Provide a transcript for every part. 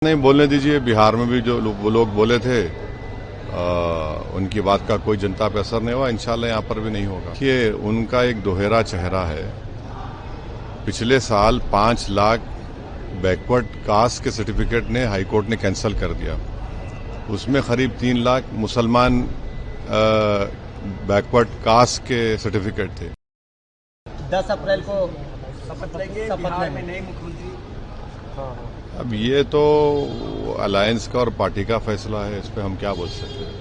नहीं बोलने दीजिए। बिहार में भी जो वो लोग बोले थे उनकी बात का कोई जनता पे असर नहीं हुआ। इंशाल्लाह यहाँ पर भी नहीं होगा। देखिए, उनका एक दोहरा चेहरा है। पिछले साल 5 लाख बैकवर्ड कास्ट के सर्टिफिकेट ने हाईकोर्ट ने कैंसिल कर दिया। उसमें करीब 3 लाख मुसलमान बैकवर्ड कास्ट के सर्टिफिकेट थे। 10 अप्रैल को शपथ लेंगे बिहार में नए मुख्यमंत्री। अब ये तो अलायंस का और पार्टी का फैसला है, इस पे हम क्या बोल सकते हैं।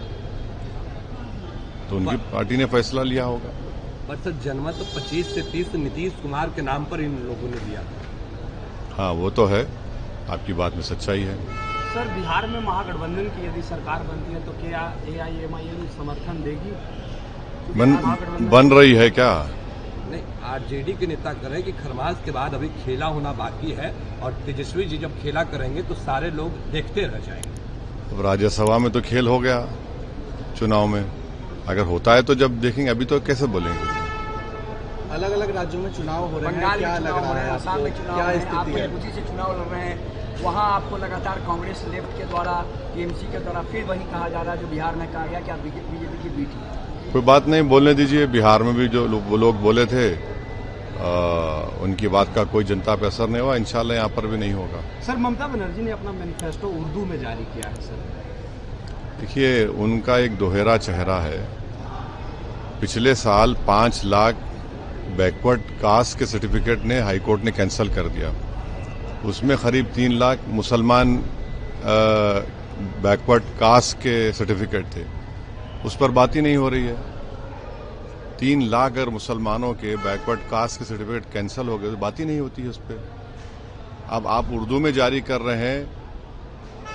तो उनकी पार्टी ने फैसला लिया होगा। पर सर, जनमत तो 25 से 30 नीतीश कुमार के नाम पर इन लोगों ने दिया। हाँ, वो तो है, आपकी बात में सच्चाई है। सर, बिहार में महागठबंधन की यदि सरकार बनती है तो क्या AIMIM समर्थन देगी? बन रही है क्या? नहीं, आरजेडी के नेता कह रहे हैं कि खरमास के बाद अभी खेला होना बाकी है और तेजस्वी जी जब खेला करेंगे तो सारे लोग देखते रह जाएंगे। अब राज्यसभा में तो खेल हो गया, चुनाव में अगर होता है तो जब देखेंगे। अभी तो कैसे बोलेंगे। अलग अलग राज्यों में चुनाव हो रहे हैं, क्या लग रहा है? आसाम में चुनाव, क्या स्थिति है? उसी से चुनाव लड़ रहे हैं। वहाँ आपको लगातार कांग्रेस लेफ्ट के द्वारा, TMC के द्वारा फिर वही कहा जा रहा है जो बिहार में कहा गया कि आप बीजेपी की बीटी है। कोई बात नहीं, बोलने दीजिए। बिहार में भी जो वो लोग बोले थे उनकी बात का कोई जनता पे असर नहीं हुआ। इंशाल्लाह यहाँ पर भी नहीं होगा। सर, ममता बनर्जी ने अपना मैनिफेस्टो उर्दू में जारी किया है। सर, देखिए, उनका एक दोहरा चेहरा है। पिछले साल 5 लाख बैकवर्ड कास्ट के सर्टिफिकेट ने हाईकोर्ट ने कैंसिल कर दिया। उसमें करीब 3 लाख मुसलमान बैकवर्ड कास्ट के सर्टिफिकेट थे। उस पर बात ही नहीं हो रही है। 3 लाख अगर मुसलमानों के बैकवर्ड कास्ट के सर्टिफिकेट कैंसिल हो गए तो बात ही नहीं होती है उस पर। अब आप उर्दू में जारी कर रहे हैं।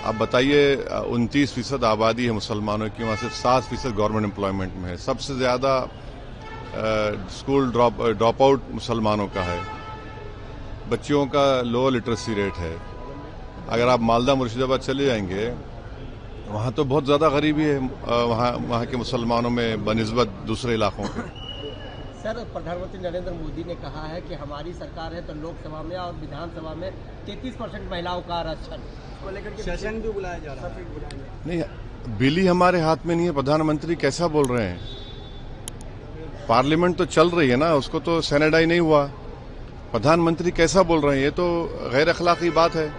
अब बताइए, 29% आबादी है मुसलमानों की, वहाँ सिर्फ 7% गवर्नमेंट एम्प्लॉयमेंट में है। सबसे ज्यादा स्कूल ड्रॉप आउट मुसलमानों का है। बच्चियों का लो लिटरेसी रेट है। अगर आप मालदा मुर्शिदाबाद चले जाएंगे, वहाँ तो बहुत ज्यादा गरीबी है वहाँ के मुसलमानों में बनिस्बत दूसरे इलाकों के। सर, प्रधानमंत्री नरेंद्र मोदी ने कहा है कि हमारी सरकार है तो लोकसभा में और विधानसभा में 33% महिलाओं का आरक्षण को लेकर सेशन भी बुलाया जा रहा है। नहीं, बिल ही हमारे हाथ में नहीं है। प्रधानमंत्री कैसा बोल रहे हैं? पार्लियामेंट तो चल रही है ना, उसको तो सेनेडाई नहीं हुआ। प्रधानमंत्री कैसा बोल रहे हैं? ये तो गैर अखलाकी बात है।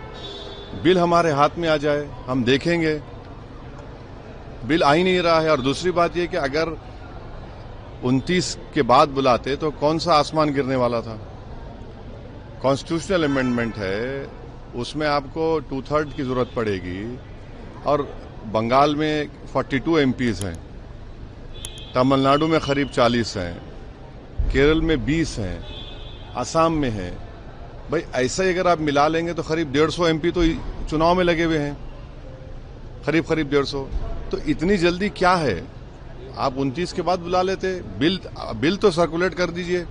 बिल हमारे हाथ में आ जाए, हम देखेंगे। बिल आ ही नहीं रहा है। और दूसरी बात यह कि अगर 29 के बाद बुलाते तो कौन सा आसमान गिरने वाला था? कॉन्स्टिट्यूशनल अमेंडमेंट है, उसमें आपको 2/3 की जरूरत पड़ेगी। और बंगाल में 42 MPs हैं, तमिलनाडु में करीब 40 हैं, केरल में 20 हैं, असम में है। भाई, ऐसा ही अगर आप मिला लेंगे तो करीब 150 MP तो चुनाव में लगे हुए हैं, करीब 150। तो इतनी जल्दी क्या है? आप 29 के बाद बुला लेते। बिल तो सर्कुलेट कर दीजिए,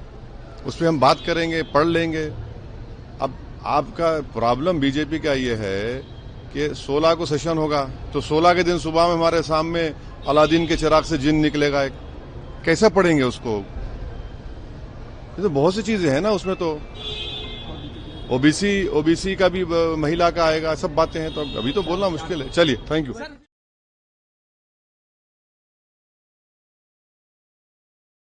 उस पर हम बात करेंगे, पढ़ लेंगे। अब आपका प्रॉब्लम बीजेपी का ये है कि 16 को सेशन होगा तो 16 के दिन सुबह में हमारे सामने अलादीन के चिराग से जिन निकलेगा एक। कैसे पढ़ेंगे उसको? ये तो बहुत सी चीजें हैं ना उसमें। तो ओबीसी का भी महिला का आएगा, सब बातें हैं। तो अभी तो बोलना मुश्किल है। चलिए, थैंक यू।